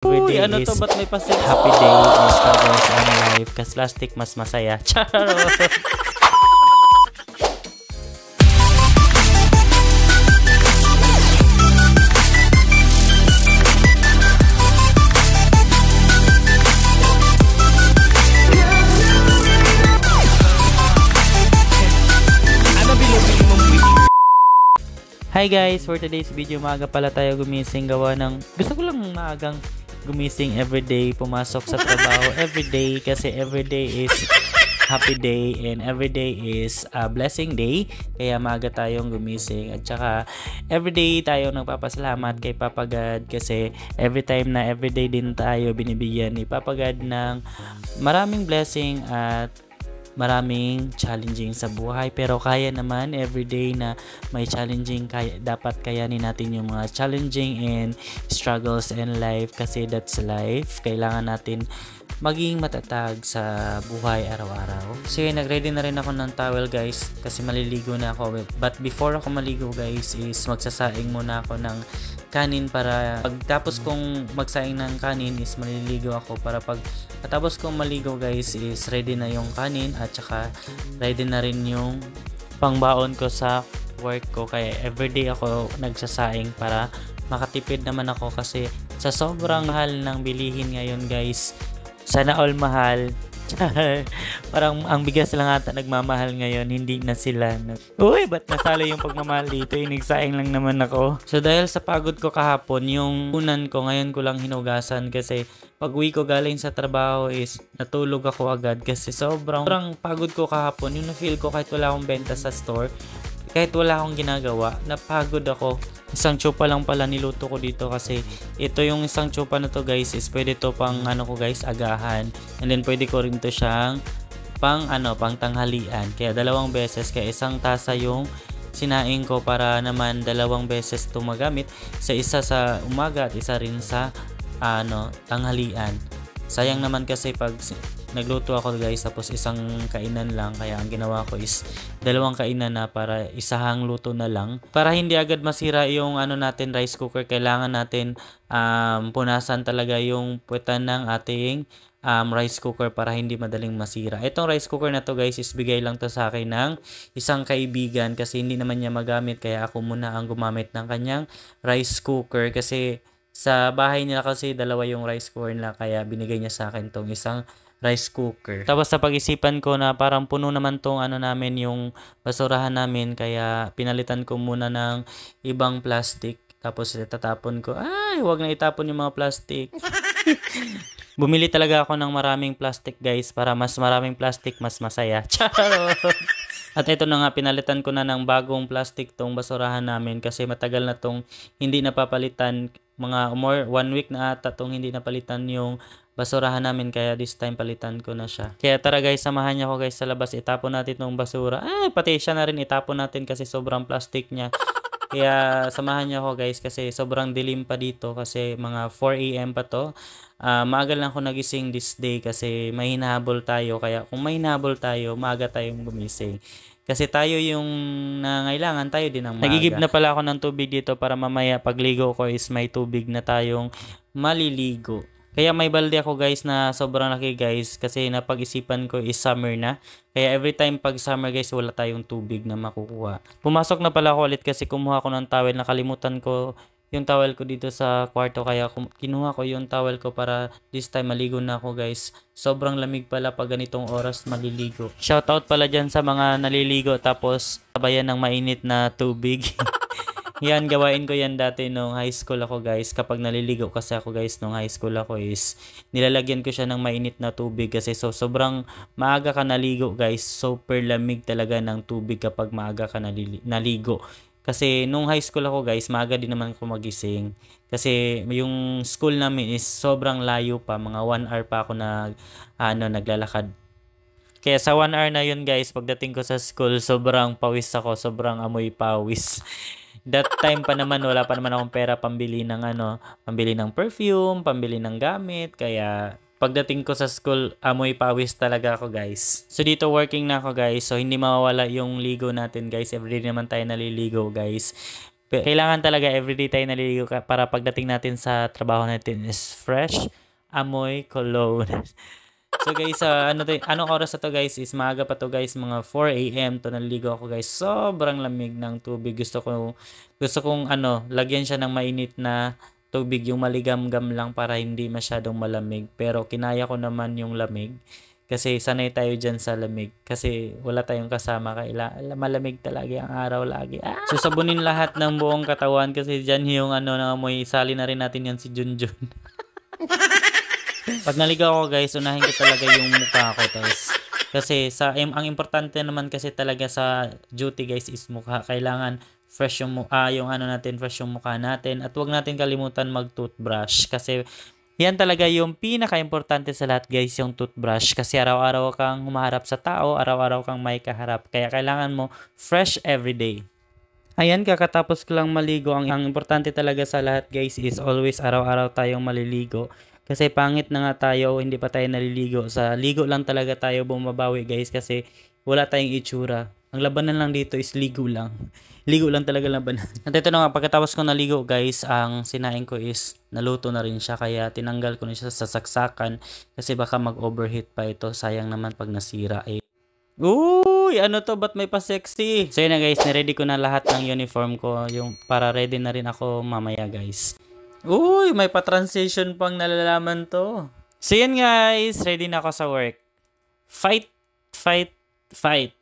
Uy, ano to? Ba't may pasit? Happy day and struggles on life. Kas plastic mas masaya. Charot! Hi guys! For today's video, maaga pala tayo gumising gawa ng... Gusto ko lang maagang gumising everyday, pumasok sa trabaho everyday kasi everyday is happy day and everyday is a blessing day. Kaya maaga tayong gumising at saka everyday tayo nagpapasalamat kay Papa God kasi every time na everyday din tayo binibigyan ni Papa God ng maraming blessing at maraming challenging sa buhay, pero kaya naman everyday na may challenging, dapat kayanin natin yung mga challenging and struggles in life kasi that's life. Kailangan natin maging matatag sa buhay araw-araw. So yun, nagready na rin ako ng towel guys kasi maliligo na ako. But before ako maligo guys is magsasaing muna ako ng kanin para pagtapos kong magsaing ng kanin is maliligo ako para pagkatapos kong maligo guys is ready na yung kanin at saka ready na rin yung pangbaon ko sa work ko. Kaya everyday ako nagsasaing para makatipid naman ako kasi sa sobrang mahal ng bilihin ngayon guys, sana all mahal. Parang ang bigas lang ata nagmamahal ngayon, hindi na sila. Uy, ba't nasalo yung pagmamahal dito? Inigsaing lang naman ako. So dahil sa pagod ko kahapon, yung unan ko ngayon ko lang hinugasan kasi pag uwi ko galing sa trabaho is natulog ako agad kasi sobrang pagod ko kahapon. Yung na-feel ko kahit wala akong benta sa store, kahit wala akong ginagawa, napagod ako. Isang tsopa lang pala niluto ko dito kasi ito yung isang tsopa na to guys is pwede to pang ano ko guys, agahan. And then pwede ko rin to siyang pang tanghalian. Kaya dalawang beses, kaya isang tasa yung sinaing ko para naman dalawang beses to magamit. Isa sa umaga at isa rin sa tanghalian. Sayang naman kasi pag nagluto ako guys tapos isang kainan lang, kaya ang ginawa ko is dalawang kainan na para isahang luto na lang para hindi agad masira yung natin rice cooker. Kailangan natin punasan talaga yung puwetan ng ating rice cooker para hindi madaling masira. Itong rice cooker na to guys is bigay lang to sa akin ng isang kaibigan kasi hindi naman niya magamit, kaya ako muna ang gumamit ng kanyang rice cooker kasi sa bahay nila kasi dalawa yung rice cooker nila, kaya binigay niya sa akin tong isang rice cooker. Tapos sa pag-isipan ko na parang puno naman tong namin yung basurahan namin, kaya pinalitan ko muna ng ibang plastic. Tapos itatapon ko. Ay, huwag na itapon yung mga plastic. Bumili talaga ako ng maraming plastic guys para mas maraming plastic mas masaya. Charot! At ito na nga, pinalitan ko na ng bagong plastic tong basurahan namin kasi matagal na tong hindi napapalitan. Mga 1 week na ata tong hindi napalitan yung basurahan namin, kaya this time palitan ko na siya. Kaya tara guys, samahan niyo ako guys sa labas, itapon natin tong basura. Ay, pati siya na rin itapon natin kasi sobrang plastic niya. Kaya samahan niyo ako guys kasi sobrang dilim pa dito kasi mga 4 AM pa to. Maaga lang ako nagising this day kasi may hinahabol tayo, kaya kung may hinahabol tayo, maaga tayong gumising. Kasi tayo yung nangailangan, tayo din ang maaga. Nagigib na pala ako ng tubig dito para mamaya pagligo ko is may tubig na tayong maliligo. Kaya may balde ako guys na sobrang laki guys kasi napag-isipan ko is summer na. Kaya every time pag summer guys wala tayong tubig na makukuha. Pumasok na pala ako ulit kasi kumuha ko ng towel. Nakalimutan ko yung towel ko dito sa kwarto, kaya kinuha ko yung towel ko para this time maligo na ako guys. Sobrang lamig pala pag ganitong oras maliligo. Shoutout pala dyan sa mga naliligo tapos sabayan ng mainit na tubig. Yan, gawain ko yan dati nung high school ako guys. Kapag naliligo kasi ako guys nung high school ako is nilalagyan ko siya ng mainit na tubig kasi sobrang maaga ka naligo guys. Super lamig talaga ng tubig kapag maaga ka naligo. Kasi nung high school ako guys, maaga din naman ako magising. Kasi yung school namin is sobrang layo pa. Mga 1 hour pa ako naglalakad. Kaya sa 1 hour na yun guys, pagdating ko sa school, sobrang pawis ako. Sobrang amoy pawis. That time pa naman, wala pa naman akong pera pambili ng perfume, pambili ng gamit. Kaya pagdating ko sa school, amoy pawis talaga ako guys. So dito working na ako guys. So hindi mawawala yung ligo natin guys. Everyday naman tayo naliligo guys. Kailangan talaga everyday tayo naliligo para pagdating natin sa trabaho natin is fresh, amoy, cologne. So guys, anong oras na to guys is maaga pa to guys, mga 4 AM to naliligo ako guys. Sobrang lamig ng tubig. Gusto kong lagyan siya ng mainit na tubig, yung maligamgam lang para hindi masyadong malamig. Pero kinaya ko naman yung lamig kasi sanay tayo dyan sa lamig. Kasi wala tayong kasama, malamig talaga ang araw lagi. So sabunin lahat ng buong katawan kasi dyan yung amoy. Isali na rin natin yan si Junjun. Pag naligaw ako guys, unahin ko talaga yung mukha ko kasi ang importante naman kasi talaga sa duty guys is mukha. Kailangan fresh yung fresh yung mukha natin at wag natin kalimutan mag-toothbrush kasi yan talaga yung pinaka-importante sa lahat guys, yung toothbrush kasi araw-araw kang humaharap sa tao, araw-araw kang may kaharap. Kaya kailangan mo fresh everyday. Ayan, kakatapos ko lang maligo. Ang importante talaga sa lahat guys is always araw-araw tayong maliligo. Kasi pangit na nga tayo, hindi pa tayo naliligo. Sa ligo lang talaga tayo bumabawi guys kasi wala tayong itsura. Ang labanan lang dito is ligo lang. Ligo lang talaga labanan. At ito na nga, pagkatapos ko naligo guys, ang sinain ko is naluto na rin siya. Kaya tinanggal ko na siya sa saksakan kasi baka mag-overheat pa ito. Sayang naman pag nasira eh. Uy, ano to? Ba't may pa-sexy? So yun na guys, niready ko na lahat ng uniform ko. Para ready na rin ako mamaya guys. Uy, may pa-transition pang nalalaman to. So yan guys, ready na ako sa work. Fight, fight, fight.